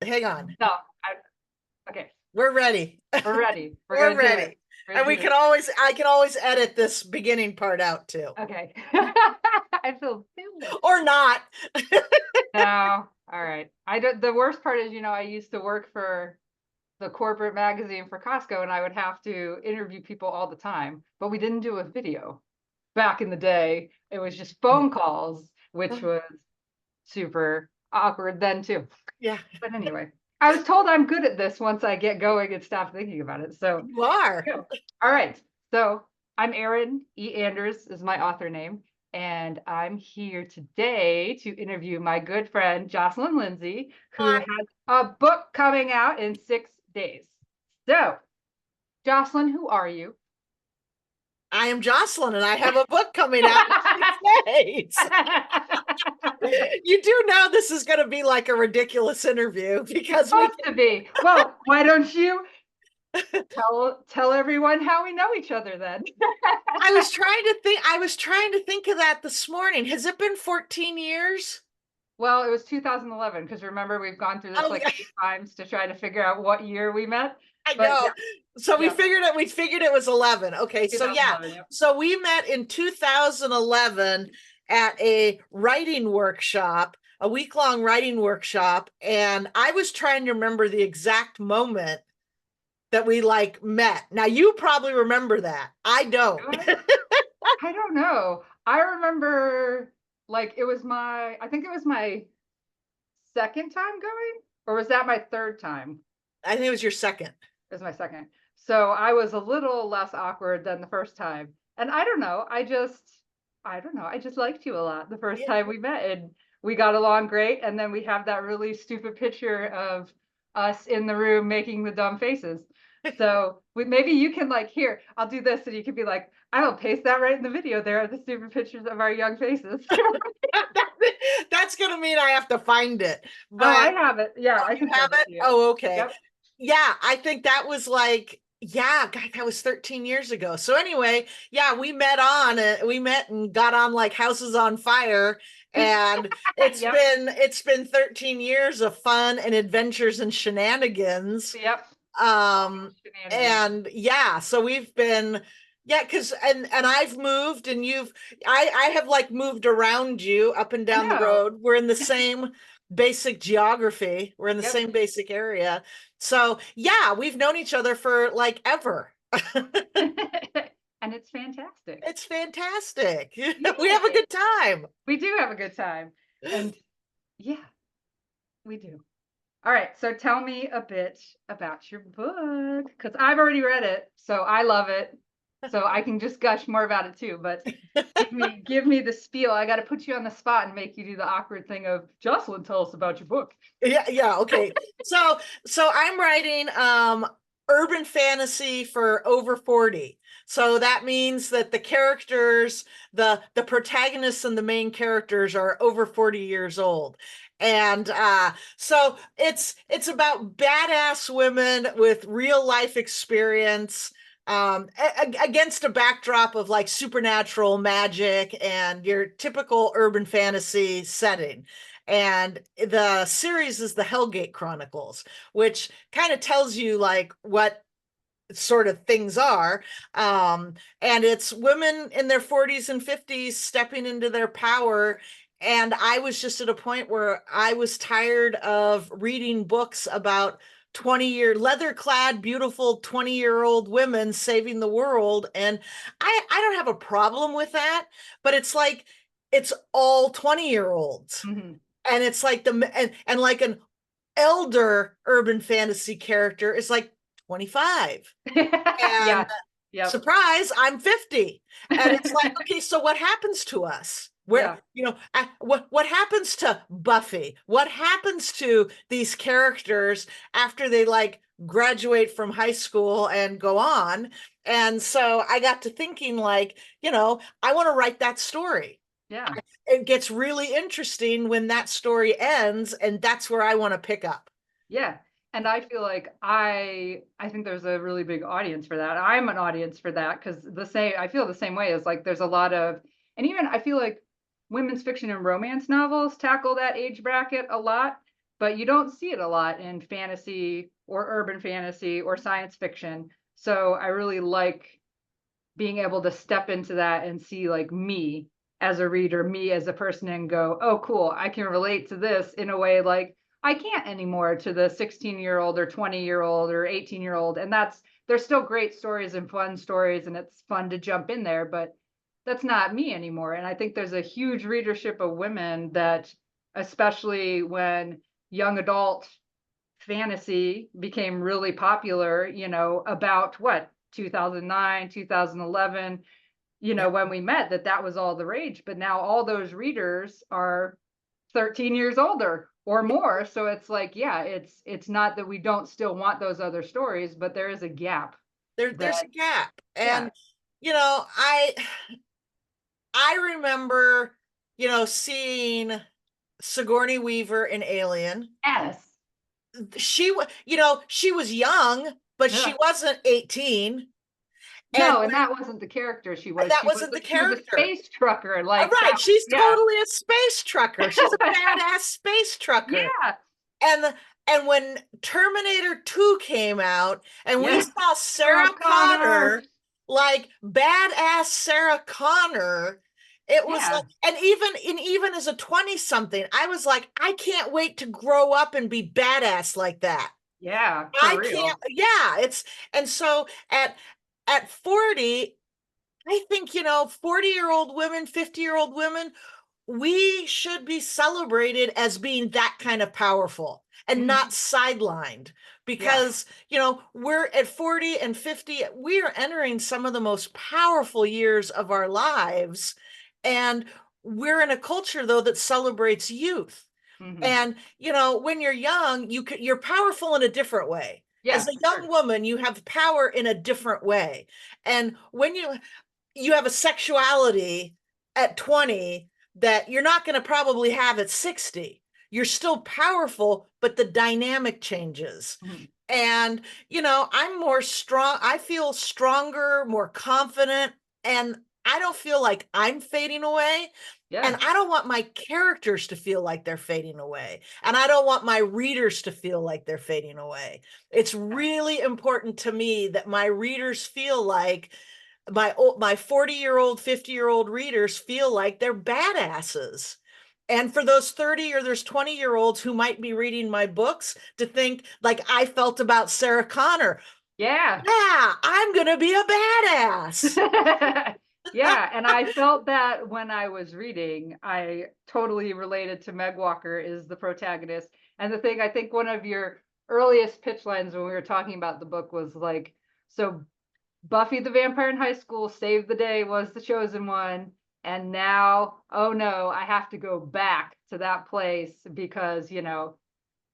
hang on. No, okay, We're ready. we're ready. We're We're gonna do it. ready. We're And gonna we do can it. always, I can always edit this beginning part out too. Okay. I feel silly. Or not. No, all right. I don't, the worst part is, I used to work for the corporate magazine for Costco and I would have to interview people all the time, but we didn't do a video. Back in the day, it was just phone calls, which was super awkward then too. Yeah, But anyway, I was told I'm good at this once I get going and stop thinking about it. So, you are. yeah. All right. So I'm Erin E. Anders is my author name. And I'm here today to interview my good friend, Jocelyn Lindsay, who Hi, has a book coming out in 6 days. So, Jocelyn, who are you? I am Jocelyn and I have a book coming out in 6 days. You do know this is going to be like a ridiculous interview because we Supposed to be. Well, why don't you tell everyone how we know each other then? I was trying to think of that this morning. Has it been 14 years? Well, it was 2011 because remember we've gone through this Oh, like yeah, 8 times to try to figure out what year we met. I But know. yeah, So yeah, we figured it was 11. Okay, so yeah. 2011. Yep. So we met in 2011 at a writing workshop, a week-long writing workshop, and I was trying to remember the exact moment that we like met. Now you probably remember that. I don't. I don't know. I remember like I think it was my second time going, or was that my third time? I think it was your second. It was my second. So I was a little less awkward than the first time. And I don't know. I don't know. I just liked you a lot the first Yeah. time we met and we got along great. And then we have that really stupid picture of us in the room making the dumb faces. So maybe you can like, here, I'll do this. And you can be like, I will paste that right in the video. There are the stupid pictures of our young faces. That's gonna mean I have to find it. Oh, I But have it. Yeah, oh, I you can have send it it? to you. Oh, okay. Yep. Yeah, I think that was like, yeah, God, that was 13 years ago. So anyway, yeah, we met and got on like houses on fire. And Yep. it's been 13 years of fun and adventures and shenanigans. Yep. Shenanigans. And yeah, so we've been, yeah, because and I've moved and I have like moved around you up and I down the know. road. We're in the same basic geography. We're in the Yep. same basic area. So yeah, we've known each other for like ever. And it's fantastic. It's fantastic. We have a Yay. good time. We do have a good time. And yeah, we do. All right, so tell me a bit about your book because I've already read it, so I love it. So I can just gush more about it too, but give me the spiel. I got to put you on the spot and make you do the awkward thing of Jocelyn, tell us about your book. Yeah, yeah, okay. So I'm writing urban fantasy for over 40. So that means that the characters, the protagonists and the main characters are over 40 years old. And so it's about badass women with real life experience against a backdrop of like supernatural magic and your typical urban fantasy setting. And the series is the Hellgate Chronicles, which kind of tells you like what sort of things are. And it's women in their 40s and 50s stepping into their power. And I was just at a point where I was tired of reading books about 20-year leather clad beautiful 20-year-old women saving the world. And I don't have a problem with that, but it's like it's all 20-year-olds. Mhm. And it's like and like an elder urban fantasy character is like 25. And Yeah. Yep. surprise, I'm 50. And it's like, okay, so what happens to us? Where, Yeah. what happens to Buffy? What happens to these characters after they like graduate from high school and go on? And so I got to thinking like, I want to write that story. Yeah. It gets really interesting when that story ends, and that's where I want to pick up. Yeah. And I feel like I think there's a really big audience for that. I'm an audience for that because I feel the same way as like there's a lot of, and even I feel like women's fiction and romance novels tackle that age bracket a lot, but you don't see it a lot in fantasy or urban fantasy or science fiction. So I really like being able to step into that and see like me as a reader, me as a person, and go, oh, cool, I can relate to this in a way like I can't anymore to the 16-year-old or 20-year-old or 18-year-old. And there's still great stories and fun stories, and it's fun to jump in there, but that's not me anymore. And I think there's a huge readership of women that, especially when young adult fantasy became really popular, about what, 2009, 2011, Yeah. when we met, that was all the rage. But now all those readers are 13 years older or more. So it's like, yeah, it's not that we don't still want those other stories, but there is a gap There's that, a gap. yeah, And, I remember, seeing Sigourney Weaver in Alien. yes, She was young, but she yeah. wasn't 18. And No, and that wasn't the character she was. that wasn't the She was a character. space trucker. Like Right. that, She's yeah. totally a space trucker. She's a badass space trucker. Yeah, And and when Terminator 2 came out and we yeah. saw Sarah Sarah Connor. Connor, like badass Sarah Connor, it was Yeah, like, and even as a 20 something, I was like, I can't wait to grow up and be badass like that. yeah, for I can't, real. yeah, and so at 40, I think, 40-year-old women, 50-year-old women, we should be celebrated as being that kind of powerful and Mhm. not sidelined, Yeah, because, we're at 40 and 50, we are entering some of the most powerful years of our lives. And we're in a culture, though, that celebrates youth. hmm, And, when you're young, you're powerful in a different way. yeah, As a for young sure. woman, you have power in a different way. And when you have a sexuality at 20 that you're not going to probably have at 60. You're still powerful, but the dynamic changes. Mhm. And, I'm more strong. I feel stronger, more confident, and I don't feel like I'm fading away. And Yeah, I don't want my characters to feel like they're fading away. And I don't want my readers to feel like they're fading away. It's really important to me that my readers feel like my 40-year-old, 50-year-old readers feel like they're badasses. And for those 30 or there's 20-year-olds who might be reading my books to think like I felt about Sarah Connor. yeah. Yeah, I'm going to be a badass. Yeah, and I felt that when I was reading. I totally related to Meg Walker is the protagonist. And the thing, I think one of your earliest pitch lines when we were talking about the book was like, so Buffy the Vampire in high school saved the day, was the chosen one, and now, oh no, I have to go back to that place because,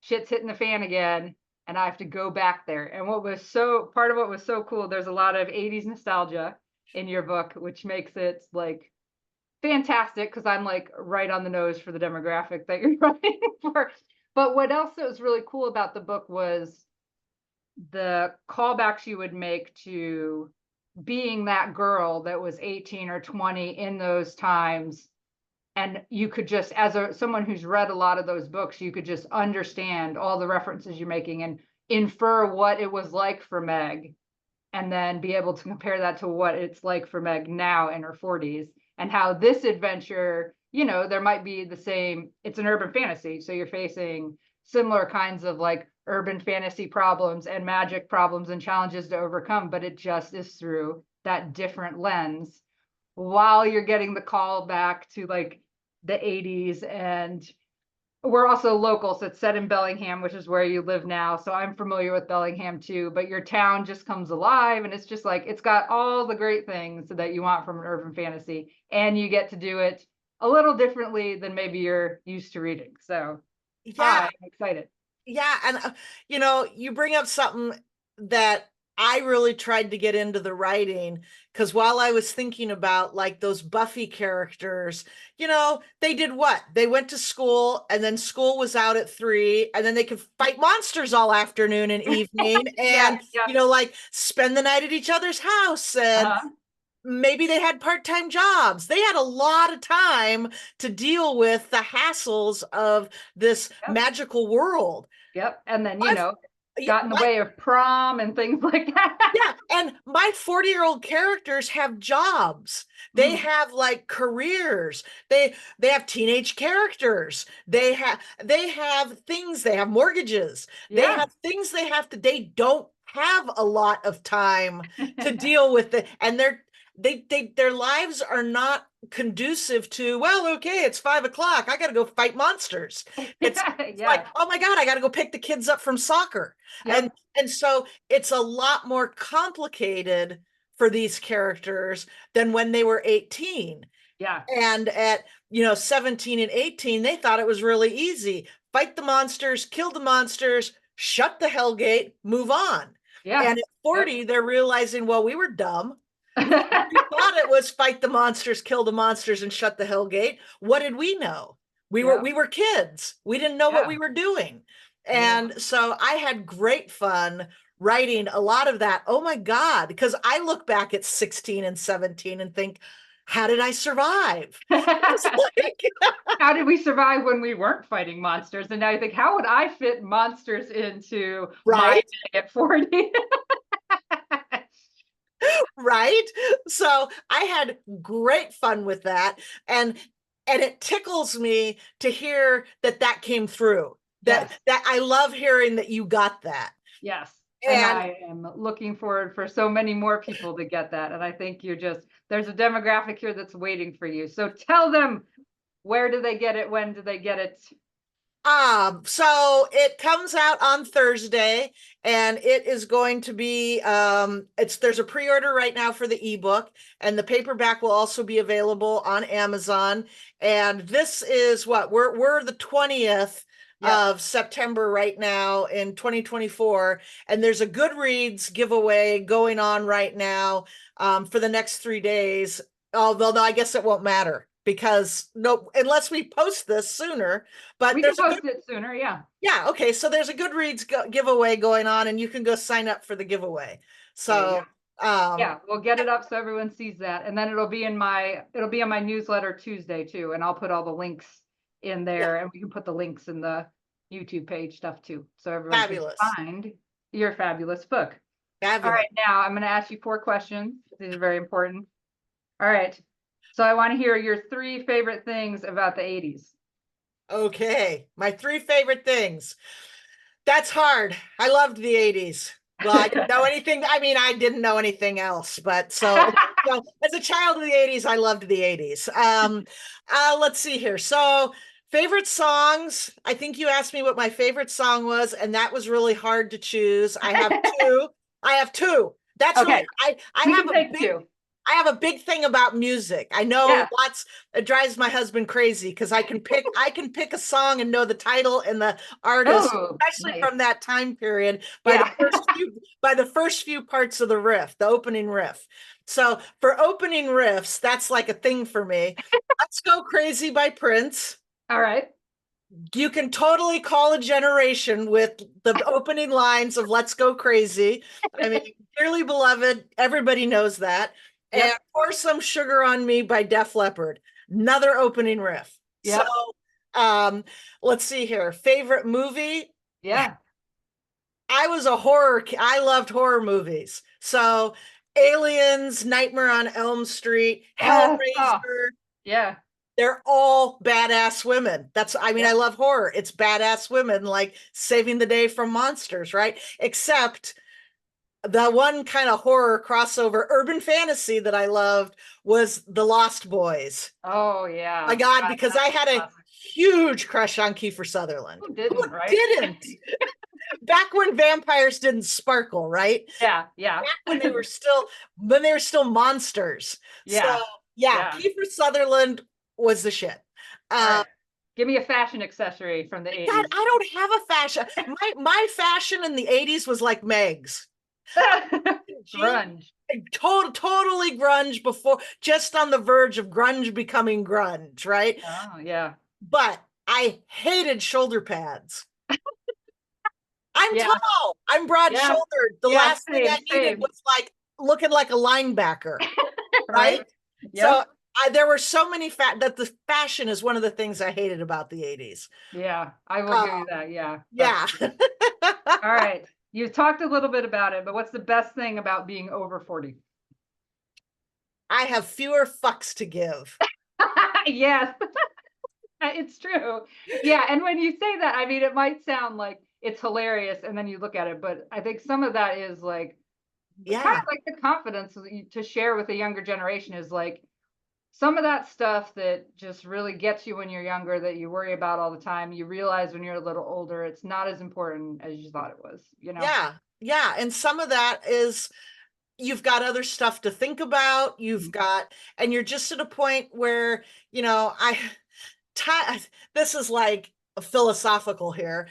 shit's hitting the fan again, and I have to go back there. And part of what was so cool, there's a lot of 80s nostalgia in your book, which makes it like fantastic because I'm like right on the nose for the demographic that you're writing for. But what else that was really cool about the book was the callbacks you would make to being that girl that was 18 or 20 in those times. And you could just, as someone who's read a lot of those books, you could just understand all the references you're making and infer what it was like for Meg, and then be able to compare that to what it's like for Meg now in her 40s, and how this adventure, there might be the same, it's an urban fantasy. So you're facing similar kinds of like urban fantasy problems and magic problems and challenges to overcome, but it just is through that different lens while you're getting the call back to like the 80s. And we're also local, so it's set in Bellingham, which is where you live now. So I'm familiar with Bellingham too, but your town just comes alive, and it's just like, it's got all the great things that you want from an urban fantasy, and you get to do it a little differently than maybe you're used to reading. So Yeah, I'm excited. yeah. And, you bring up something that I really tried to get into the writing, because while I was thinking about like those Buffy characters, they did what? They went to school, and then school was out at 3, and then they could fight monsters all afternoon and evening, Yeah, and, yeah. like spend the night at each other's house. And Uh-huh. maybe they had part-time jobs. They had a lot of time to deal with the hassles of this Yep. magical world. Yep. And then, My, got in the my way of prom and things like that. Yeah, and my 40-year-old characters have jobs. They Mm, have like careers. They have teenage characters. They have things, they have mortgages. They yeah. have things they don't have a lot of time to deal with it. And their lives are not conducive to, well, okay, it's 5 o'clock. I gotta go fight monsters. It's like, Yeah. oh my God, I gotta go pick the kids up from soccer. And Yep. and so it's a lot more complicated for these characters than when they were 18. Yeah. And at, 17 and 18, they thought it was really easy. Fight the monsters, kill the monsters, shut the hell gate, move on. Yeah. And at Yep. 40, they're realizing, well, we were dumb. We thought it was fight the monsters, kill the monsters, and shut the hell gate. What did we know? We were Yeah. we were kids. We didn't know what Yeah. we were doing. Yeah. And so I had great fun writing a lot of that. Oh my God, because I look back at 16 and 17 and think, how did I survive? It's like, How did we survive when we weren't fighting monsters? And now you think, how would I fit monsters into my right, day at 40? right. So I had great fun with that. And it tickles me to hear that came through. Yes. That I love hearing that you got that. Yes. And And I am looking forward for so many more people to get that. And I think there's a demographic here that's waiting for you. So tell them, where do they get it? When do they get it? so it comes out on Thursday, and it is going to be there's a pre-order right now for the ebook, and the paperback will also be available on Amazon. And this is what we're the 20th Yep. of September right now in 2024, and there's a Goodreads giveaway going on right now for the next 3 days. Although no, I guess it won't matter because no, unless we post this sooner. But We can there's a good, post it sooner. Yeah. yeah, okay. So there's a Goodreads giveaway going on, and you can go sign up for the giveaway. There you go. So, um, Yeah, we'll get it up so everyone sees that. And then it'll be on my newsletter Tuesday too. And I'll put all the links in yeah, there, and we can put the links in the YouTube page stuff too. So everyone can fabulous, find your fabulous book. All fabulous. right, now I'm going to ask you 4 questions. These are very important. All right. So I want to hear your 3 favorite things about the 80s. Okay, my 3 favorite things. That's hard. I loved the 80s. Well, I didn't know anything. I mean, I didn't know anything else, but so as a child of the 80s, I loved the 80s. Let's see here. So, favorite songs. I think you asked me what my favorite song was, and that was really hard to choose. I have two. I have two. That's really Okay, I you have can a take big 2. I have a big thing about music. I know Yeah. lots, it drives my husband crazy because I can pick a song and know the title and the artist, Oh, especially nice. from that time period Yeah. by the first few parts of the riff, the opening riff. So for opening riffs, that's like a thing for me. Let's Go Crazy by Prince. All right. You can totally call a generation with the opening lines of Let's Go Crazy. I mean, dearly beloved, everybody knows that. And Yep. Pour Some Sugar on Me by Def Leppard, another opening riff. So Yep. um, let's see here. Favorite movie? Yeah. I loved horror movies. So Aliens, Nightmare on Elm Street, Yes. Oh, Hellraiser, yeah. they're all badass women. I mean, I Yep. love horror. It's badass women like saving the day from monsters, right? Except the one kind of horror crossover urban fantasy that I loved was The Lost Boys. Oh, My yeah. God, God, because that's I had a classic. huge crush on Kiefer Sutherland. Who Who didn't, right? didn't? Back when vampires didn't sparkle, right? Yeah. Yeah. Back when they were still monsters. So Yeah. yeah, Yeah. Kiefer Sutherland was the shit. All Uh, right. Give me a fashion accessory from the God, 80s. I don't have a fashion. My fashion in the 80s was like Meg's. Jeans, Grunge. totally grunge before, just on the verge of grunge becoming grunge, right? Oh, yeah. But I hated shoulder pads. I'm Yeah. tall. I'm broad Yeah. shouldered. The Yeah. last thing Same. I needed Same. was like looking like a linebacker. right? So Yep. there were so many that the fashion is one of the things I hated about the 80s. Yeah, I will give you that. Yeah, that's Yeah. all right. You've talked a little bit about it, but what's the best thing about being over 40? I have fewer fucks to give. Yes, it's true. Yeah, and when you say that, I mean, it might sound like it's hilarious, and then you look at it, but I think some of that is like kind Yeah. of like the confidence to share with the younger generation is like some of that stuff that just really gets you when you're younger that you worry about all the time. You realize when you're a little older, it's not as important as you thought it was, you know? Yeah. Yeah. And some of that is you've got other stuff to think about. You've Mhm. got, and you're just at a point where, time, this is like a philosophical here.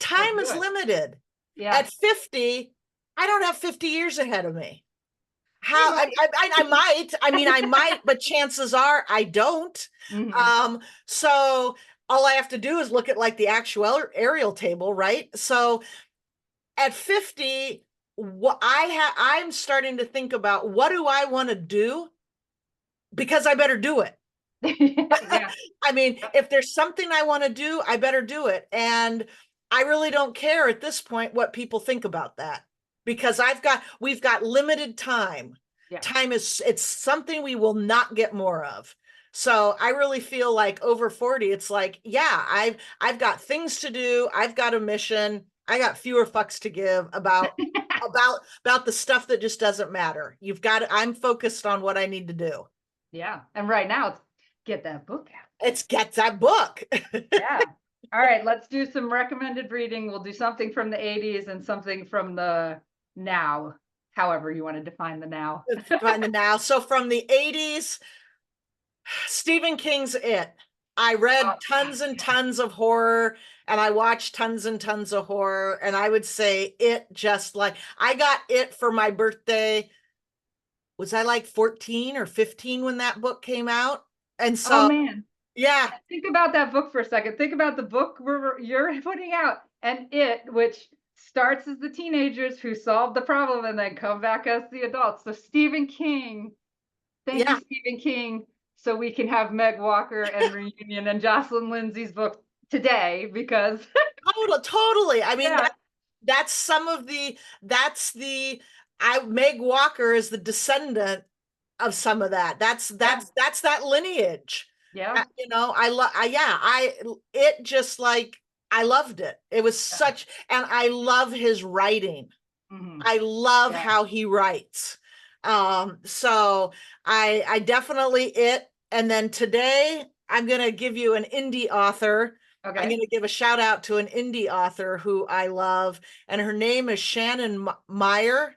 Let's Time do is it. limited. Yeah. At 50, I don't have 50 years ahead of me. You How might. I might, I might, but chances are I don't. Mhm. Um, so all I have to do is look at like the actual aerial table, right? So at 50, I'm starting to think about what do I want to do because I better do it. Yeah. I mean, if there's something I want to do, I better do it. And I really don't care at this point what people think about that because we've got limited time. Yeah. It's something we will not get more of. So I really feel like over 40, it's like, yeah, I've got things to do. I've got a mission. I got fewer fucks to give about the stuff that just doesn't matter. I'm focused on what I need to do. Yeah. And right now it's get that book out. It's get that book. Yeah. All right, let's do some recommended reading. We'll do something from the 80s and something from the now, however you want to define the now. Find the now. So from the 80s, Stephen King's It. I read tons and tons of horror and I watched tons and tons of horror. And I would say It just like I got It for my birthday. Was I like 14 or 15 when that book came out? And Oh so, man. yeah, Think about that book for a second. Think about the book you're putting out and It, which starts as the teenagers who solve the problem and then come back as the adults. So Stephen King, thank you, yeah, Stephen King. So we can have Meg Walker and Reunion and Jocelyn Lindsay's book today because totally. I mean, yeah, that's some of that's Meg Walker is the descendant of some of that. yeah, That's that lineage. yeah, I love yeah, it just like I loved it. It was yeah. such and I love his writing. Mhm. I love Yeah. how he writes. So I definitely It. And then today I'm gonna give you an indie author. I'm Okay. going to give a shout out to an indie author who I love, and her name is Shannon Meyer,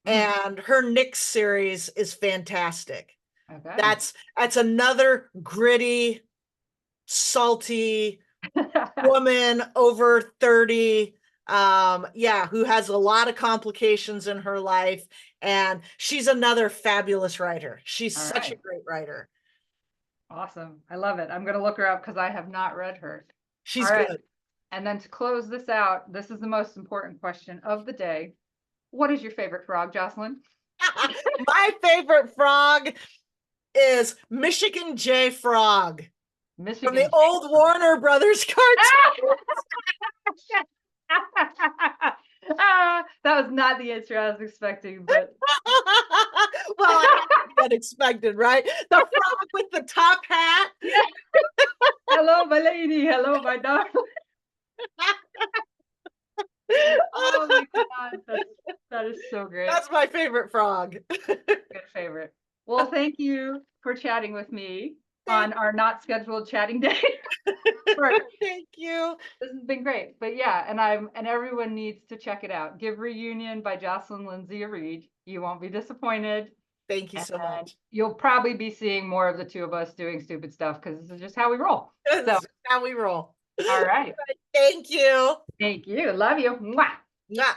Mhm. and her Nyx series is fantastic. Okay. That's another gritty, salty woman over 30, yeah, who has a lot of complications in her life, and she's another fabulous writer. She's All such a right. great writer. Awesome. I love it. I'm going to look her up because I have not read her. All She's right. good. And then to close this out, this is the most important question of the day. What is your favorite frog, Jocelyn? My favorite frog is Michigan J. Frog from the Michigan. old Warner Brothers cartoon. That was not the answer I was expecting, but Well, I had unexpected, right? The frog with the top hat. yeah. Hello, my lady. Hello, my darling. Oh my God. That is so great. That's my favorite frog. Good favorite. Well, thank you for chatting with me on our not scheduled chatting day. Thank you. This has been great. But yeah, and everyone needs to check it out. Give Reunion by Jocelyn Lindsay a read. You won't be disappointed. Thank you so And much. you'll probably be seeing more of the two of us doing stupid stuff because this is just how we roll. So, That's how we roll. all right. Thank you. Thank you. Love you. Mwah. Yeah.